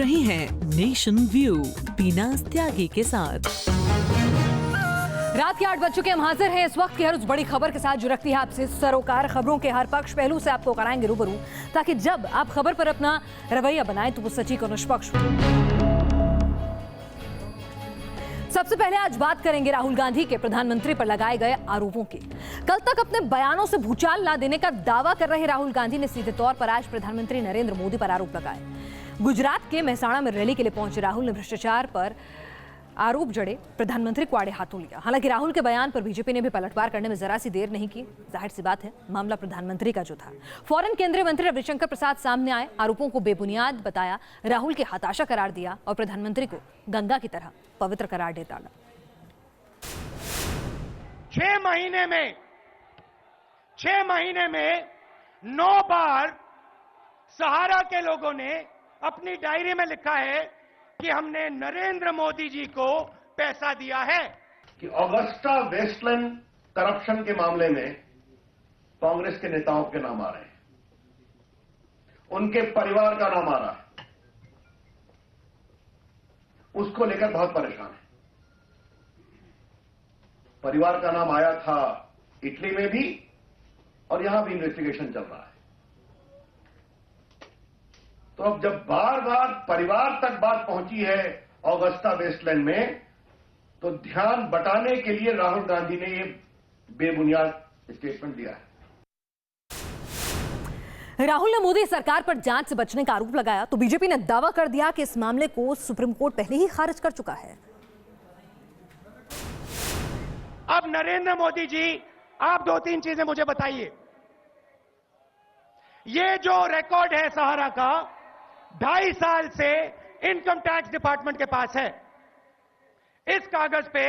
रहे हैं nation view बीना त्यागी के साथ। रात के 8 बज चुके, हम हाजिर हैं इस वक्त की हर उस बड़ी खबर के साथ जो रखती है आपसे सरोकार। खबरों के हर पक्ष पहलू से आपको कराएंगे रूबरू, ताकि जब आप खबर पर अपना रवैया बनाएं तो वो सटीक और निष्पक्ष हो। सबसे पहले आज बात करेंगे राहुल गांधी के प्रधानमंत्री पर लगाए गए आरोपों की। कल तक अपने बयानों से भूचाल ला देने का दावा कर रहे राहुल गांधी ने सीधे तौर पर आज प्रधानमंत्री नरेंद्र मोदी पर आरोप लगाए। गुजरात के मेहसाणा में रैली के लिए पहुंचे राहुल ने भ्रष्टाचार पर आरोप जड़े प्रधानमंत्री को आड़े हाथों लिया। हालांकि राहुल के बयान पर बीजेपी ने भी पलटवार करने में जरा सी देर नहीं की। जाहिर सी बात है, मामला प्रधानमंत्री का जो था। फौरन केंद्रीय मंत्री रविशंकर प्रसाद सामने आए, आरोपों को बेबुनियाद बताया, राहुल की हताशा करार दिया और प्रधानमंत्री को गंगा की तरह पवित्र करार दे डाला। 6 महीने में 9 बार सहारा के लोगों ने अपनी डायरी में लिखा है कि हमने नरेंद्र मोदी जी को पैसा दिया है। कि ऑगस्टा वेस्टलैंड करप्शन के मामले में कांग्रेस के नेताओं के नाम आ रहे हैं, उनके परिवार का नाम आ रहा है, उसको लेकर बहुत परेशान है। परिवार का नाम आया था इटली में भी और यहां भी इन्वेस्टिगेशन चल रहा है। तो अब जब बार बार परिवार तक बात पहुंची है ऑगस्टा वेस्टलैंड में, तो ध्यान बटाने के लिए राहुल गांधी ने ये बेबुनियाद स्टेटमेंट दिया है। राहुल ने मोदी सरकार पर जांच से बचने का आरोप लगाया तो बीजेपी ने दावा कर दिया कि इस मामले को सुप्रीम कोर्ट पहले ही खारिज कर चुका है। अब नरेंद्र मोदी जी, आप 2-3 चीजें मुझे बताइए। ये जो रिकॉर्ड है सहारा का, 2.5 साल से इनकम टैक्स डिपार्टमेंट के पास है। इस कागज पे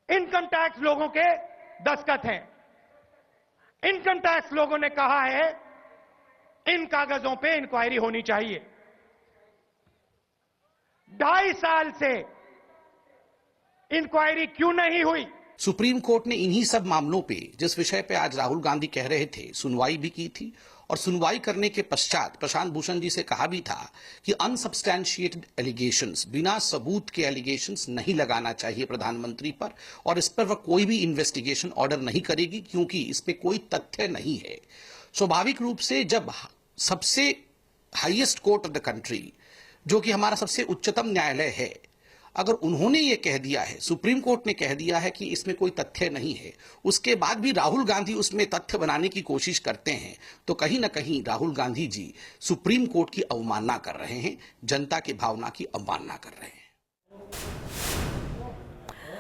इनकम टैक्स लोगों के दस्तखत हैं। इनकम टैक्स लोगों ने कहा है इन कागजों पे इंक्वायरी होनी चाहिए। 2.5 साल से इंक्वायरी क्यों नहीं हुई? सुप्रीम कोर्ट ने इन्हीं सब मामलों पे, जिस विषय पे आज राहुल गांधी कह रहे थे, सुनवाई भी की थी। और सुनवाई करने के पश्चात प्रशांत भूषण जी से कहा भी था कि अनसब्सटैंशिएटेड एलिगेशंस, बिना सबूत के एलिगेशंस नहीं लगाना चाहिए प्रधानमंत्री पर, और इस पर वह कोई भी इन्वेस्टिगेशन ऑर्डर नहीं करेगी क्योंकि इस पे कोई तथ्य नहीं है। स्वाभाविक रूप से जब सबसे highest court of the country, जो कि हमारा सबसे उच्चतम न्यायालय है, अगर उन्होंने ये कह दिया है, सुप्रीम कोर्ट ने कह दिया है कि इसमें कोई तथ्य नहीं है, उसके बाद भी राहुल गांधी उसमें तथ्य बनाने की कोशिश करते हैं, तो कहीं ना कहीं राहुल गांधी जी सुप्रीम कोर्ट की अवमानना कर रहे हैं, जनता की भावना की अवमानना कर रहे हैं।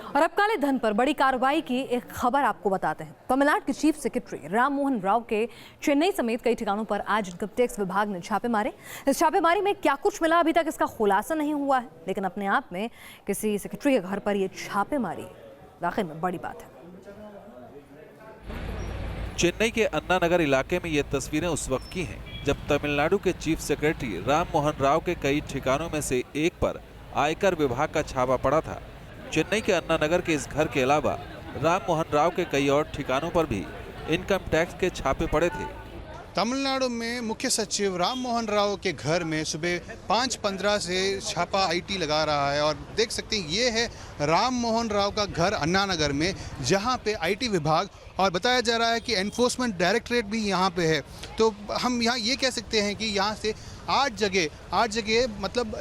और अब काले धन पर बड़ी कार्रवाई की एक खबर आपको बताते हैं। तमिलनाडु के चीफ सेक्रेटरी राम मोहन राव के चेन्नई समेत कई ठिकानों पर आज इनकम टैक्स विभाग ने छापे मारे। इस छापेमारी में क्या कुछ मिला अभी तक इसका खुलासा नहीं हुआ है, लेकिन अपने आप में किसी सेक्रेटरी के घर पर यह छापेमारी वाकई में बड़ी बात है। चेन्नई के अन्ना नगर इलाके में ये तस्वीरें उस वक्त की हैं जब तमिलनाडु के चीफ सेक्रेटरी राम मोहन राव के कई ठिकानों में से एक पर आयकर विभाग का छापा पड़ा था। चेन्नई के अन्ना नगर के इस घर के अलावा राम मोहन राव के कई और ठिकानों पर भी इनकम टैक्स के छापे पड़े थे। तमिलनाडु में मुख्य सचिव राम मोहन राव के घर में सुबह 5:15 से छापा आईटी लगा रहा है और देख सकते हैं ये है राम मोहन राव का घर अन्ना नगर में, जहां पे आईटी विभाग और बताया जा रहा है कि एनफोर्समेंट डायरेक्टरेट भी यहां पे है। तो हम यहां ये कह सकते हैं कि यहां से 8 जगह मतलब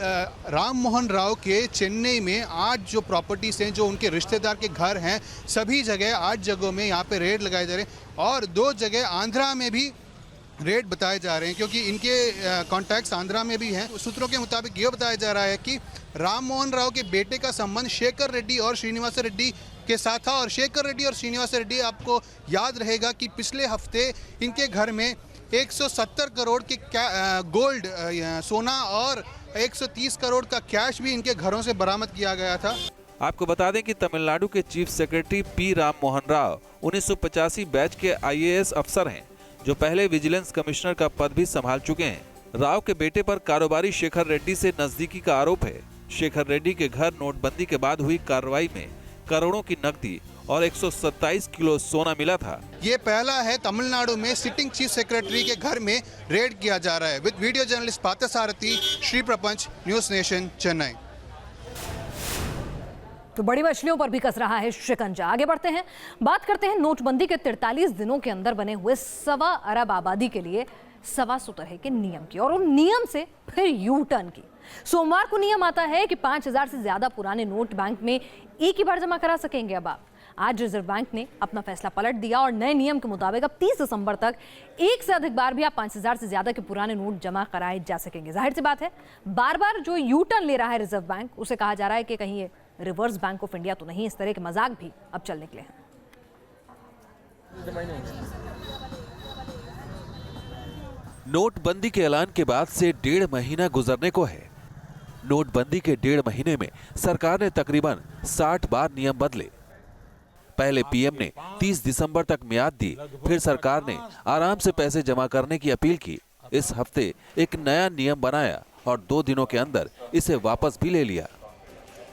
राम मोहन राव के चेन्नई में 8 जो प्रॉपर्टीज हैं, जो उनके रिश्तेदार के घर हैं, सभी जगह 8 जगहों में यहाँ पे रेड लगाए जा रहे हैं और 2 जगह आंध्रा में भी रेड बताए जा रहे हैं क्योंकि इनके कॉन्टैक्ट्स आंध्रा में भी हैं। सूत्रों के मुताबिक ये बताया जा रहा है कि राम मोहन राव के बेटे का संबंध शेखर रेड्डी और श्रीनिवास रेड्डी के साथ था और शेखर रेड्डी और श्रीनिवास रेड्डी, आपको याद रहेगा कि पिछले हफ्ते इनके घर में 170 करोड़ के गोल्ड सोना और 130 करोड़ का कैश भी इनके घरों से बरामद किया गया था। आपको बता दें कि तमिलनाडु के chief secretary P Ram Mohan Rao 1985 batch के आईएएस अफसर हैं, जो पहले विजिलेंस कमिश्नर का पद भी संभाल चुके हैं। राव के बेटे पर कारोबारी शेखर रेड्डी से नजदीकी का आरोप है। शेखर रेड्डी के घर नोटबंदी के बाद हुई कार्रवाई में करोड़ों की नकदी और 127 किलो सोना मिला था। ये पहला है तमिलनाडु में सिटिंग चीफ सेक्रेटरी के घर में रेड किया जा रहा है। With video journalist Parthasarathi, Shri Prapanch, News nation, Chennai. तो बड़ी मछलियों पर भी कस रहा है शिकंजा। आगे बढ़ते हैं, बात करते हैं नोटबंदी के 43 दिनों के अंदर बने हुए 1.25 अरब आबादी के लिए 125 तरह के नियम की, और उन नियम से फिर यू टर्न की। सोमवार को नियम आता है कि 5000 से ज्यादा पुराने नोट बैंक में एक ही बार जमा करा सकेंगे। अब आप आज रिजर्व बैंक ने अपना फैसला पलट दिया और नए नियम के मुताबिक अब 30 दिसंबर तक एक से अधिक बार भी आप 5000 से ज्यादा के पुराने नोट जमा कराए जा सकेंगे। जाहिर सी बात है, बार बार जो यू टर्न ले रहा है रिजर्व बैंक, उसे कहा जा रहा है कि कहीं ये रिवर्स बैंक ऑफ इंडिया तो नहीं। इस तरह के मजाक भी अब चल निकले हैं। नोटबंदी के ऐलान के बाद से 1.5 महीना गुजरने को है। नोटबंदी के 1.5 महीने में सरकार ने तकरीबन 60 बार नियम बदले। पहले पीएम ने 30 दिसंबर तक मियाद दी, फिर सरकार ने आराम से पैसे जमा करने की अपील की। इस हफ्ते एक नया नियम बनाया और 2 दिनों के अंदर इसे वापस भी ले लिया।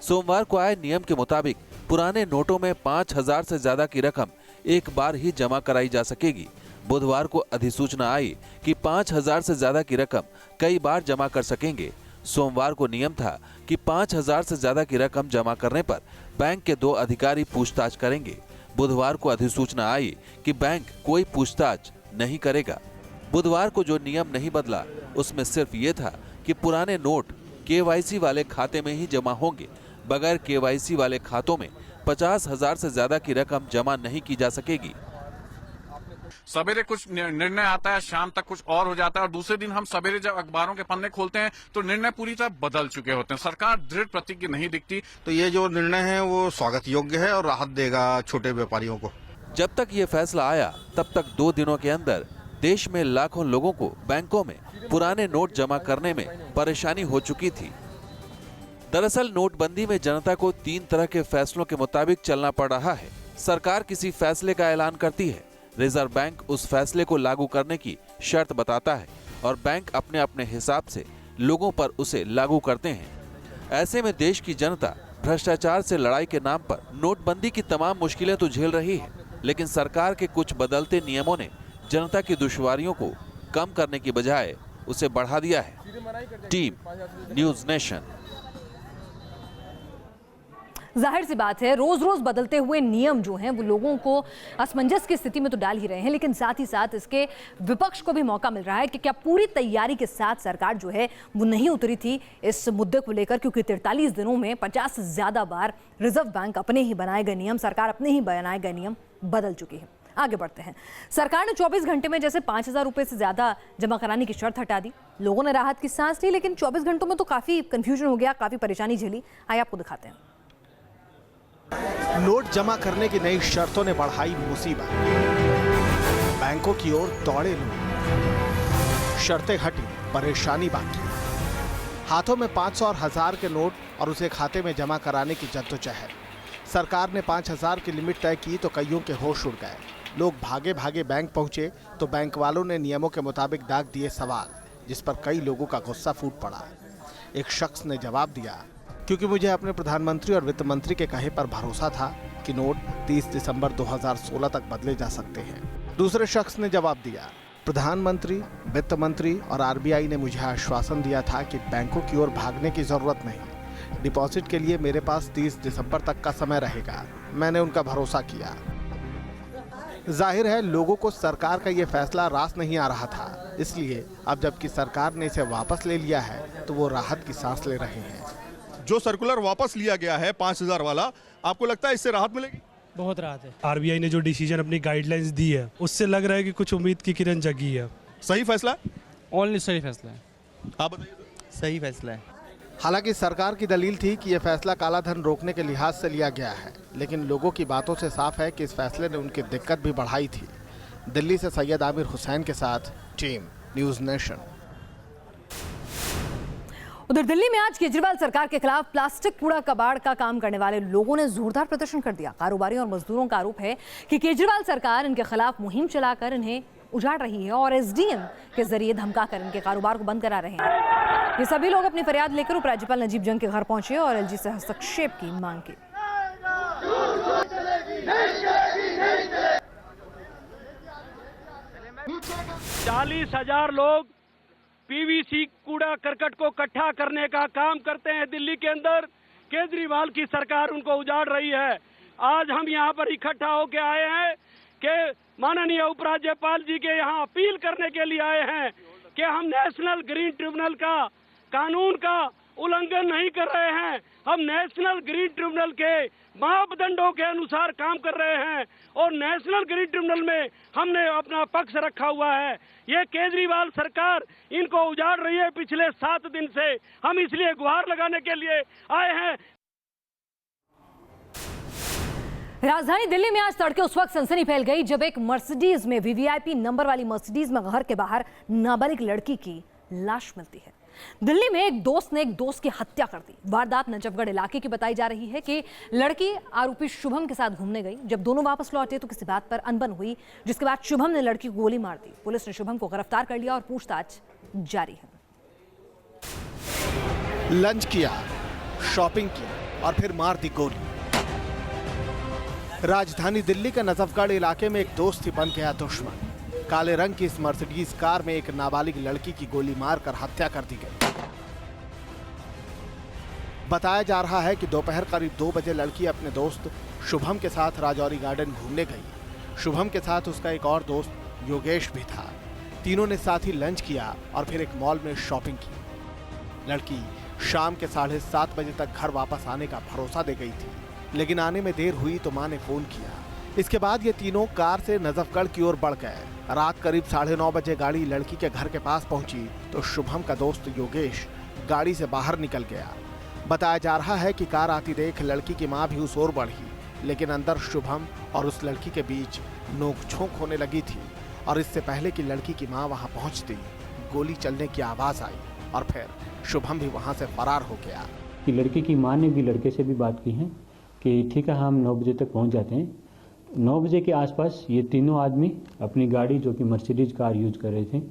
सोमवार को आए नियम के मुताबिक पुराने नोटों में 5000 से ज्यादा की रकम एक बार ही जमा कराई जा सकेगी। बुधवार को अधिसूचना आई कि 5000 से ज्यादा की रकम कई बार जमा कर सकेंगे। सोमवार को नियम था कि 5000 से ज्यादा की रकम जमा करने पर बैंक के 2 अधिकारी पूछताछ करेंगे। बुधवार को अधिसूचना आई कि बैंक कोई पूछताछ नहीं करेगा। बुधवार को जो नियम नहीं बदला उसमें सिर्फ ये था कि पुराने नोट केवाईसी वाले खाते में ही जमा होंगे। बगैर केवाईसी वाले खातों में 50,000 से ज्यादा की रकम जमा नहीं की जा सकेगी। सवेरे कुछ निर्णय आता है, शाम तक कुछ और हो जाता है, और दूसरे दिन हम सवेरे जब अखबारों के पन्ने खोलते हैं तो निर्णय पूरी तरह बदल चुके होते हैं। सरकार दृढ़ प्रतिज्ञ नहीं दिखती। तो ये जो निर्णय है वो स्वागत योग्य है और राहत देगा छोटे व्यापारियों को। जब तक ये फैसला आया तब तक 2 दिनों के अंदर देश में लाखों लोगों को बैंकों में पुराने नोट जमा करने में परेशानी हो चुकी थी। दरअसल नोटबंदी में जनता को 3 तरह के फैसलों के मुताबिक चलना पड़ रहा है। सरकार किसी फैसले का ऐलान करती है, रिजर्व बैंक उस फैसले को लागू करने की शर्त बताता है और बैंक अपने अपने हिसाब से लोगों पर उसे लागू करते हैं। ऐसे में देश की जनता भ्रष्टाचार से लड़ाई के नाम पर नोटबंदी की तमाम मुश्किलें तो झेल रही है, लेकिन सरकार के कुछ बदलते नियमों ने जनता की दुश्वारियों को कम करने की बजाय उसे बढ़ा दिया है। Team news nation. जाहिर सी बात है, रोज रोज बदलते हुए नियम जो हैं वो लोगों को असमंजस की स्थिति में तो डाल ही रहे हैं, लेकिन साथ ही साथ इसके विपक्ष को भी मौका मिल रहा है कि क्या पूरी तैयारी के साथ सरकार जो है वो नहीं उतरी थी इस मुद्दे को लेकर, क्योंकि 43 दिनों में 50 से ज्यादा बार रिजर्व बैंक अपने ही बनाए गए नियम, सरकार अपने ही बनाए गए नियम बदल चुकी है। आगे बढ़ते हैं। सरकार ने 24 घंटे में जैसे 5000 रुपए से ज्यादा जमा कराने की शर्त हटा दी। लोगों ने राहत की सांस ली, लेकिन 24 घंटों में तो काफी कंफ्यूजन हो गया, काफी परेशानी झेली। आइए आपको दिखाते हैं। नोट जमा करने की नई शर्तों ने बढ़ाई मुसीबत। बैंकों की ओर दौड़े लोग, शर्तें हटी, परेशानी बाकी। हाथों में 500 और 1000 के नोट और उसे खाते में जमा कराने की जद्दोजहद। सरकार ने 5000 की लिमिट तय की तो कईयों के होश उड़ गए। लोग भागे भागे बैंक पहुंचे तो बैंक वालों ने नियमों के मुताबिक दाग दिए सवाल, जिस पर कई लोगों का गुस्सा फूट पड़ा। एक शख्स ने जवाब दिया, क्योंकि मुझे अपने प्रधानमंत्री और वित्त मंत्री के कहे पर भरोसा था कि नोट 30 दिसंबर 2016 तक बदले जा सकते हैं। दूसरे शख्स ने जवाब दिया, प्रधानमंत्री, वित्त मंत्री और आरबीआई ने मुझे आश्वासन दिया था कि बैंकों की ओर भागने की जरूरत नहीं, डिपॉजिट के लिए मेरे पास 30 दिसंबर तक का समय रहेगा। मैंने उनका भरोसा किया। जाहिर है लोगों को सरकार का ये फैसला रास नहीं आ रहा था, इसलिए अब जबकि सरकार ने इसे वापस ले लिया है तो वो राहत की सांस ले रहे हैं। जो सर्कुलर वापस लिया गया है 5000 वाला, आपको लगता है इससे राहत मिलेगी? बहुत राहत है। आरबीआई ने जो डिसीजन अपनी गाइडलाइंस दी है उससे लग रहा है कि कुछ उम्मीद की किरण जगी है। सही फैसला है? ओनली सही फैसला है। आप बताइए। सही फैसला है। हालांकि सरकार की दलील थी कि यह फैसला काला धन रोकने के लिहाज से लिया गया है, लेकिन लोगों की बातों से साफ है कि इस फैसले ने उनकी दिक्कत भी बढ़ाई थी। दिल्ली से सैयद आमिर हुसैन के साथ टीम न्यूज़ नेशन। उधर दिल्ली में आज केजरीवाल सरकार के खिलाफ प्लास्टिक कूड़ा कबाड़ का काम करने वाले लोगों ने जोरदार प्रदर्शन कर दिया। कारोबारियों और मजदूरों का आरोप है कि केजरीवाल सरकार इनके खिलाफ मुहिम चलाकर इन्हें उजाड़ रही है और एसडीएम के जरिए धमकाकर इनके कारोबार को बंद करा रहे हैं। ये सभी लोग अपनी फरियाद लेकर उपराज्यपाल नजीब जंग के घर पहुंचे और एलजी से हस्तक्षेप की मांग की। 40,000 लोग पीवीसी कूड़ा करकट को इकट्ठा करने का काम करते हैं दिल्ली के अंदर। केजरीवाल की सरकार उनको उजाड़ रही है। आज हम यहाँ पर इकट्ठा होके आए हैं कि माननीय उपराज्यपाल जी के यहाँ अपील करने के लिए आए हैं कि हम नेशनल ग्रीन ट्रिब्यूनल का कानून का उल्लंघन नहीं कर रहे हैं। हम नेशनल ग्रीन ट्रिब्यूनल के मापदंडों के अनुसार काम कर रहे हैं और नेशनल ग्रीन ट्रिब्यूनल में हमने अपना पक्ष रखा हुआ है। ये केजरीवाल सरकार इनको उजाड़ रही है पिछले 7 दिन से। हम इसलिए गुहार लगाने के लिए आए हैं। राजधानी दिल्ली में आज तड़के उस वक्त सनसनी फैल गई जब एक मर्सिडीज में वीवीआईपी नंबर वाली मर्सिडीज में घर के बाहर नाबालिग लड़की की लाश मिलती है। दिल्ली में एक दोस्त ने एक दोस्त की हत्या कर दी। वारदात नजफगढ़ इलाके की बताई जा रही है कि लड़की आरोपी शुभम के साथ घूमने गई। जब दोनों वापस लौटे तो किसी बात पर अनबन हुई, जिसके बाद शुभम ने लड़की को गोली मार दी। पुलिस ने शुभम को गिरफ्तार कर लिया और पूछताछ जारी है। लंच किया, शॉपिंग की और फिर मार दी गोली। राजधानी दिल्ली के नजफगढ़ इलाके में एक दोस्त ही बन गया दुश्मन। काले रंग की इस मर्सिडीज कार में एक नाबालिग लड़की की गोली मारकर हत्या कर दी गई। बताया जा रहा है कि दोपहर करीब 2 बजे लड़की अपने दोस्त शुभम के साथ राजौरी गार्डन घूमने गई। शुभम के साथ उसका एक और दोस्त योगेश भी था। तीनों ने साथ ही लंच किया और फिर एक मॉल में शॉपिंग की। लड़की शाम के 7:30 बजे तक घर वापस आने का भरोसा दे गई थी, लेकिन आने में देर हुई तो मां ने फोन किया। इसके बाद ये तीनों कार से नजफगढ़ की ओर बढ़ गए। रात करीब 9:30 बजे गाड़ी लड़की के घर के पास पहुंची तो शुभम का दोस्त योगेश गाड़ी से बाहर निकल गया। बताया जा रहा है कि कार आती देख लड़की की मां भी उस ओर बढ़ी, लेकिन अंदर शुभम और उस लड़की के बीच नोक-झोंक होने लगी थी और इससे पहले कि लड़की की मां वहां पहुंचती, गोली चलने की आवाज आई और फिर शुभम भी वहां से फरार हो गया। लड़की की मां ने भी लड़के से भी बात की है कि ठीक है हम 9 बजे तक पहुंच जाते हैं। 9 बजे के आसपास ये तीनों आदमी अपनी गाड़ी जो कि मर्सिडीज कार यूज कर रहे थे,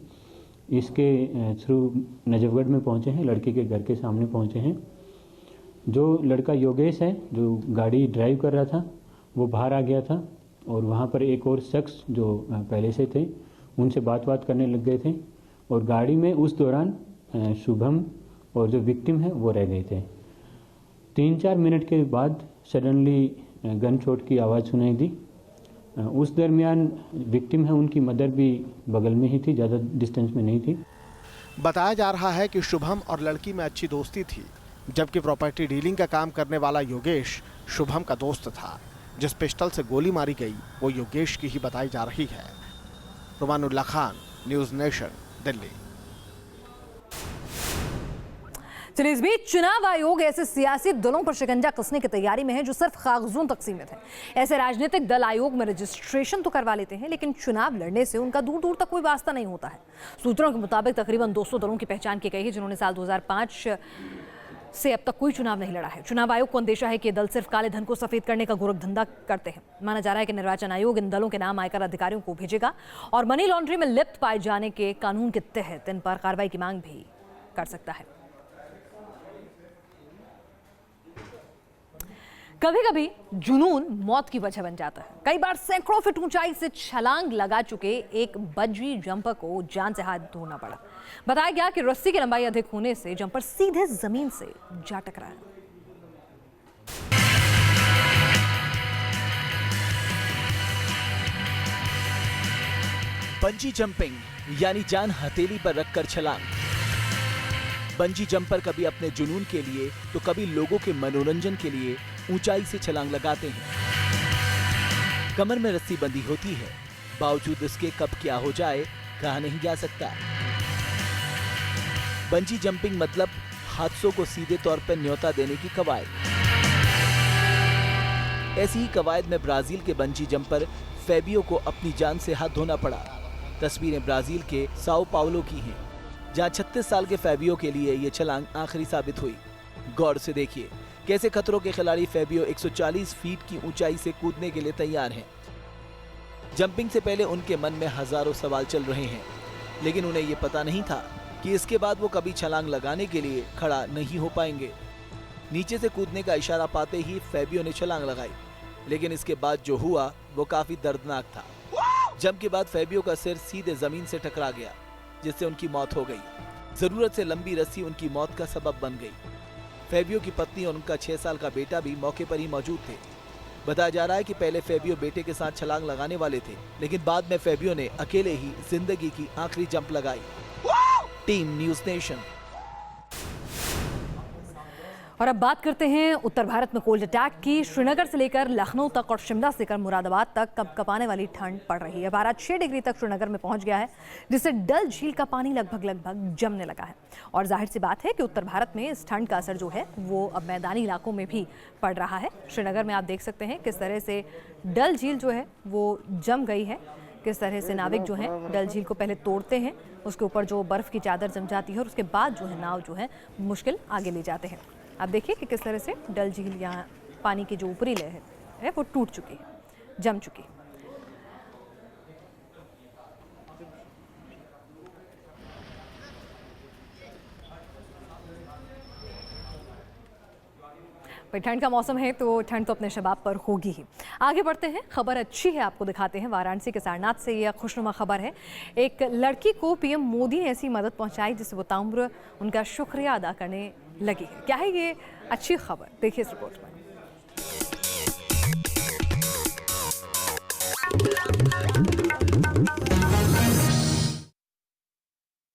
इसके थ्रू नजफगढ़ में पहुंचे हैं। लड़के के घर के सामने पहुंचे हैं। जो लड़का योगेश है जो गाड़ी ड्राइव कर रहा था वो बाहर आ गया था और वहां पर एक और शख्स जो पहले से थे उनसे बात करने लग गए थे और गाड़ी में उस दौरान शुभम और जो विक्टिम है वो रह गए थे। 3-4 मिनट के बाद सडनली गन शॉट की आवाज़ सुनाई दी। उस दरमियान विक्टिम है उनकी मदर भी बगल में ही थी, ज़्यादा डिस्टेंस में नहीं थी। बताया जा रहा है कि शुभम और लड़की में अच्छी दोस्ती थी, जबकि प्रॉपर्टी डीलिंग का काम करने वाला योगेश शुभम का दोस्त था। जिस पिस्टल से गोली मारी गई वो योगेश की ही बताई जा रही है। रुमानुल्लाह खान, न्यूज़ नेशन, दिल्ली। चलिए, इस बीच चुनाव आयोग ऐसे सियासी दलों पर शिकंजा कसने की तैयारी में है जो सिर्फ कागजों तक सीमित है। ऐसे राजनीतिक दल आयोग में रजिस्ट्रेशन तो करवा लेते हैं, लेकिन चुनाव लड़ने से उनका दूर दूर तक कोई वास्ता नहीं होता है। सूत्रों के मुताबिक तकरीबन 200 दलों की पहचान की गई है जिन्होंने साल 2005 से अब तक कोई चुनाव नहीं लड़ा है। चुनाव आयोग को अंदेशा है कि ये दल सिर्फ काले धन को सफेद करने का गोरखधंधा करते हैं। माना जा रहा है कि निर्वाचन आयोग इन दलों के नाम आयकर अधिकारियों को भेजेगा और मनी लॉन्ड्रिंग में लिप्त पाए जाने के कानून के तहत इन पर कार्रवाई की मांग भी कर सकता है। कभी कभी जुनून मौत की वजह बन जाता है। कई बार सैकड़ों फीट ऊंचाई से छलांग लगा चुके एक बंजी जंपर को जान से हाथ धोना पड़ा। बताया गया कि रस्सी की लंबाई अधिक होने से जंपर सीधे जमीन से जा टकराया। बंजी जंपिंग यानी जान हथेली पर रखकर छलांग। बंजी जंपर कभी अपने जुनून के लिए तो कभी लोगों के मनोरंजन के लिए ऊंचाई से छलांग लगाते हैं। कमर में रस्सी बंधी होती है, बावजूद इसके कब क्या हो जाए कहा नहीं जा सकता। बंजी जंपिंग मतलब हादसों को सीधे तौर पर न्योता देने की कवायद। ऐसी ही कवायद में ब्राजील के बंजी जंपर फेबियो को अपनी जान से हाथ धोना पड़ा। तस्वीरें ब्राजील के साओ पाउलो की हैं, जहां 36 साल के फेबियो के लिए ये छलांग आखिरी साबित हुई। गौर से देखिए कैसे खतरों के खिलाड़ी फेबियो 140 फीट की ऊंचाई से कूदने के लिए तैयार हैं। जंपिंग से पहले उनके मन में हजारों सवाल चल रहे हैं, लेकिन उन्हें ये पता नहीं था कि इसके बाद वो कभी छलांग लगाने के लिए खड़ा नहीं हो पाएंगे। नीचे से कूदने का इशारा पाते ही फेबियो ने छलांग लगाई। लेकिन इसके बाद जो हुआ वो काफी दर्दनाक था। जम के बाद फैबियो का सिर सीधे जमीन से टकरा गया, जिससे उनकी मौत हो गई। जरूरत से लंबी रस्सी उनकी मौत का सबब बन गई। फैबियो की पत्नी और उनका 6 साल का बेटा भी मौके पर ही मौजूद थे। बताया जा रहा है कि पहले फैबियो बेटे के साथ छलांग लगाने वाले थे, लेकिन बाद में फैबियो ने अकेले ही जिंदगी की आखिरी जंप लगाई। Team news nation. और अब बात करते हैं उत्तर भारत में कोल्ड अटैक की। श्रीनगर से लेकर लखनऊ तक और शिमला से लेकर मुरादाबाद तक कपकपाने वाली ठंड पड़ रही है। पारा 6 डिग्री तक श्रीनगर में पहुंच गया है, जिससे डल झील का पानी लगभग जमने लगा है। और जाहिर सी बात है कि उत्तर भारत में इस ठंड का असर जो है वो अब मैदानी इलाकों में भी पड़ रहा है। श्रीनगर में आप देख सकते हैं किस तरह से डल झील जो है वो जम गई है, किस तरह से नाविक जो हैं डल झील को पहले तोड़ते हैं, उसके ऊपर जो बर्फ़ की चादर जम जाती है और उसके बाद जो है नाव जो है मुश्किल आगे ले जाते हैं। आप देखिए कि किस तरह से डल झील यहाँ पानी की जो ऊपरी लेयर है वो टूट चुकी है, जम चुकी है। भाई ठंड का मौसम है तो ठंड तो अपने शबाब पर होगी ही। आगे बढ़ते हैं, खबर अच्छी है, आपको दिखाते हैं वाराणसी के सारनाथ से यह खुशनुमा खबर है। एक लड़की को पीएम मोदी ने ऐसी मदद पहुंचाई जिससे वो ताउम्र उनका शुक्रिया अदा करने लगी है। क्या है ये अच्छी खबर, देखिए इस रिपोर्ट में।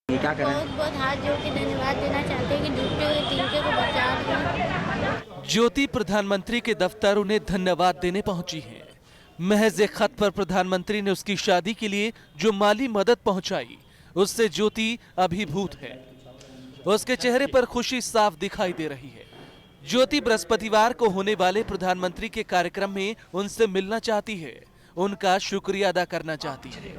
क्या करें? बहुत बहुत हाथ जोड़ के धन्यवाद देना चाहते हैं कि डूबते हुए तिनके को बचा दिया। ज्योति प्रधानमंत्री के दफ्तर उन्हें धन्यवाद देने पहुंची है। महज एक खत पर प्रधानमंत्री ने उसकी शादी के लिए जो माली मदद पहुंचाई उससे ज्योति अभिभूत है। उसके चेहरे पर खुशी साफ दिखाई दे रही है। ज्योति बृहस्पतिवार को होने वाले प्रधानमंत्री के कार्यक्रम में उनसे मिलना चाहती है, उनका शुक्रिया अदा करना चाहती है। ये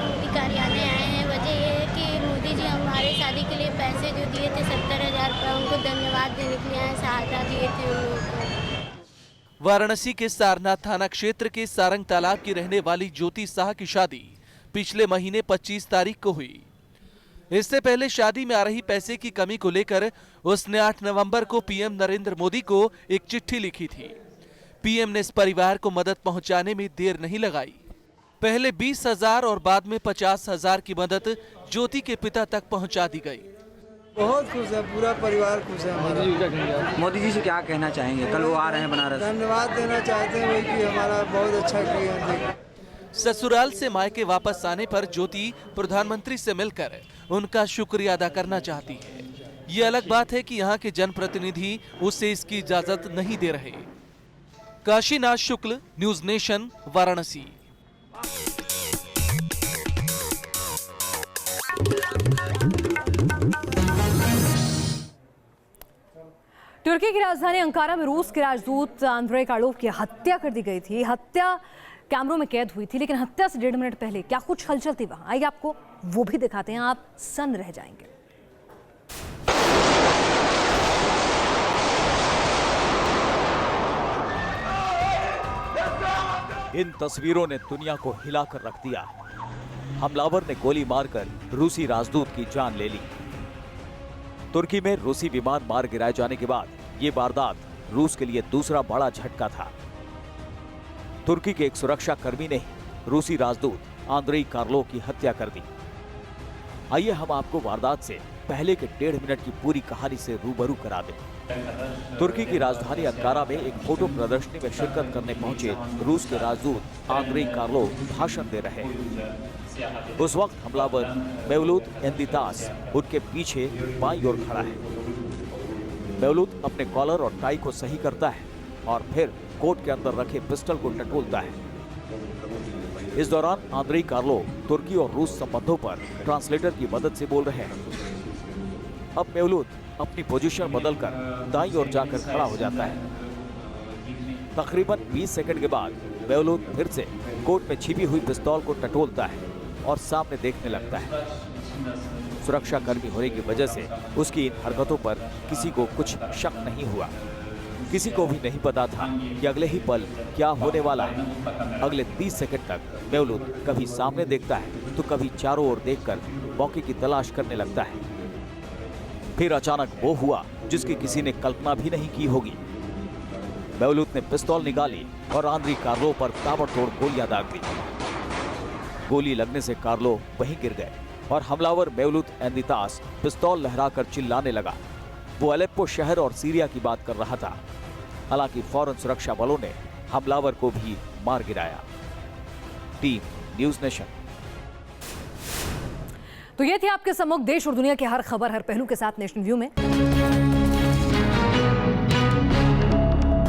मोदी कार्यालय आए हैं, वजह ये है कि मोदी जी हमारे शादी के लिए पैसे जो दिए थे 70,000 रुपये, उनको धन्यवाद देने के लिए आए, सहायता दिए थे उन लोगों को। वाराणसी के सारनाथ थाना क्षेत्र के सारंग तालाब की रहने वाली ज्योति शाह की शादी पिछले महीने 25 तारीख को हुई। इससे पहले शादी में आ रही पैसे की कमी को लेकर उसने 8 नवंबर को पीएम नरेंद्र मोदी को एक चिट्ठी लिखी थी। पीएम ने इस परिवार को मदद पहुंचाने में देर नहीं लगाई। पहले 20,000 और बाद में 50,000 की मदद ज्योति के पिता तक पहुंचा दी गई। बहुत खुश है, पूरा परिवार खुश है हमारा। मोदी जी से क्या कहना चाहेंगे? कल वो आ रहे हैं बनारस। धन्यवाद देना चाहते हैं वही कि हमारा बहुत अच्छा किया। ससुराल से मायके वापस आने पर ज्योति प्रधानमंत्री से मिलकर उनका शुक्रिया अदा करना चाहती है। ये अलग बात है कि यहाँ के जनप्रतिनिधि उसे इसकी इजाजत नहीं दे रहे। काशीनाथ शुक्ल, न्यूज नेशन, वाराणसी। तुर्की की राजधानी अंकारा में रूस के राजदूत आंद्रे कार्लोव की हत्या कर दी गई थी। हत्या कैमरों में कैद हुई थी, लेकिन हत्या से 1.5 मिनट पहले क्या कुछ हलचल थी वहां, आइए आपको वो भी दिखाते हैं, आप सन्न रह जाएंगे। इन तस्वीरों ने दुनिया को हिलाकर रख दिया। हमलावर ने गोली मारकर रूसी राजदूत की जान ले ली। तुर्की में रूसी विमान मार गिराए जाने के बाद ये वारदात रूस के लिए दूसरा बड़ा झटका था। तुर्की के एक सुरक्षा कर्मी ने रूसी राजदूत आंद्रेई कार्लोव की हत्या कर दी। आइए हम आपको वारदात से पहले के 1.5 मिनट की पूरी कहानी से रूबरू करा दें। तुर्की की राजधानी अंकारा में एक फोटो प्रदर्शनी में शिरकत करने पहुंचे रूस के राजदूत आंद्रेई कार्लोव भाषण दे रहे हैं। उस वक्त हमलावर मेवलूत एंदितास उनके पीछे बाईं ओर खड़ा है। मेवलूत अपने कॉलर और टाई को सही करता है और फिर कोट के अंदर रखे पिस्टल को टटोलता है। इस दौरान आंद्रेई कार्लोव तुर्की और रूस संबंधों पर ट्रांसलेटर की मदद से बोल रहे हैं। अब मेवलूत अपनी पोजीशन बदलकर दाईं ओर जाकर खड़ा हो जाता है। तकरीबन 20 सेकंड के बाद मेवलूत फिर से कोट में छिपी हुई पिस्तौल को टटोलता है और सामने देखने लगता है। सुरक्षा कर्मी होने की वजह से उसकी इन हरकतों पर किसी को कुछ शक नहीं हुआ। किसी को भी नहीं पता था कि अगले ही पल क्या होने वाला है। अगले 30 सेकंड तक मेवलूत कभी सामने देखता है तो कभी चारों ओर देखकर मौके की तलाश करने लगता है। फिर अचानक वो हुआ जिसकी किसी ने कल्पना भी नहीं की होगी। मेवलूद ने पिस्तौल निकाली और आंद्री कार्लो पर ताबड़तोड़ गोलियां दाग दी। गोली लगने से कार्लो वहीं गिर गए और हमलावर मेवलूद एंदितास पिस्तौल लहराकर चिल्लाने लगा। वो अलेप्पो शहर और सीरिया की बात कर रहा था। हालांकि फौरन सुरक्षा बलों ने हमलावर को भी मार गिराया। Team news nation. तो ये थी आपके सम्मुख देश और दुनिया की हर खबर, हर पहलू के साथ नेशन व्यू में।